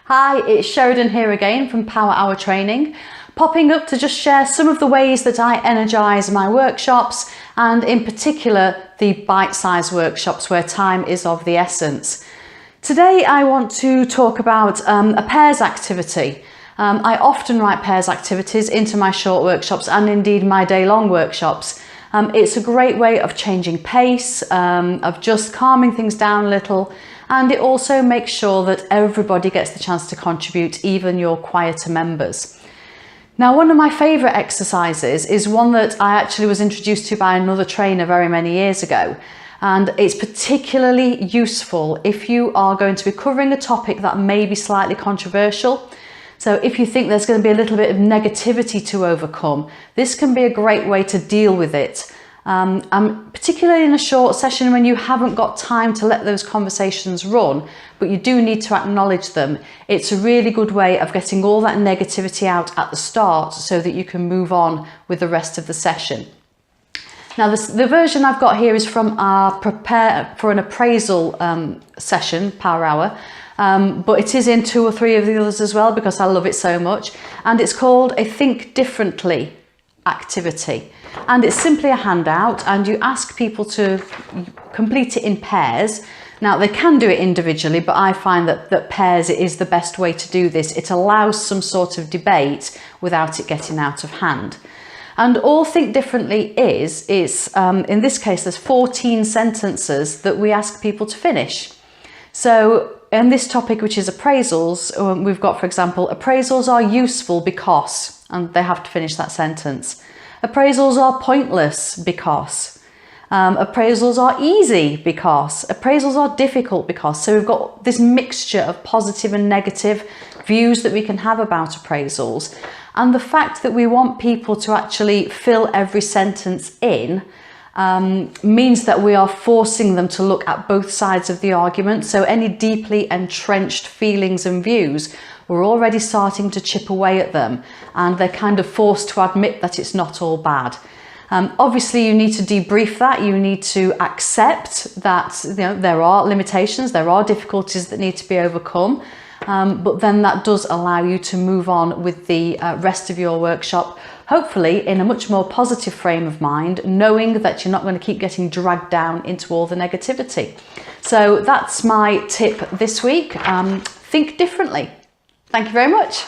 Hi, it's Sheridan here again from Power Hour Training, popping up to just share some of the ways that I energise my workshops, and in particular the bite-sized workshops where time is of the essence. Today I want to talk about a pairs activity. I often write pairs activities into my short workshops and indeed my day-long workshops. It's a great way of changing pace, of just calming things down a little, and it also makes sure that everybody gets the chance to contribute, even your quieter members. Now, one of my favourite exercises is one that I actually was introduced to by another trainer very many years ago, and it's particularly useful if you are going to be covering a topic that may be slightly controversial. So if you think there's going to be a little bit of negativity to overcome, this can be a great way to deal with it. And particularly in a short session when you haven't got time to let those conversations run, but you do need to acknowledge them, it's a really good way of getting all that negativity out at the start so that you can move on with the rest of the session. Now, the version I've got here is from our Prepare for an Appraisal session, Power Hour, but it is in 2 or 3 of the others as well because I love it so much, and it's called a Think Differently activity. And it's simply a handout, and you ask people to complete it in pairs. Now, they can do it individually, but I find that pairs is the best way to do this. It allows some sort of debate without it getting out of hand. And all Think Differently is in this case, there's 14 sentences that we ask people to finish. So in this topic, which is appraisals, we've got, for example, appraisals are useful because, and they have to finish that sentence. Appraisals are pointless because. Appraisals are easy because. Appraisals are difficult because. So we've got this mixture of positive and negative views that we can have about appraisals. And the fact that we want people to actually fill every sentence in means that we are forcing them to look at both sides of the argument. So any deeply entrenched feelings and views, we're already starting to chip away at them, and they're kind of forced to admit that it's not all bad. Obviously, you need to debrief that. You need to accept that there are limitations, there are difficulties that need to be overcome, but then that does allow you to move on with the rest of your workshop, hopefully in a much more positive frame of mind, knowing that you're not going to keep getting dragged down into all the negativity. So that's my tip this week. Think differently. Thank you very much.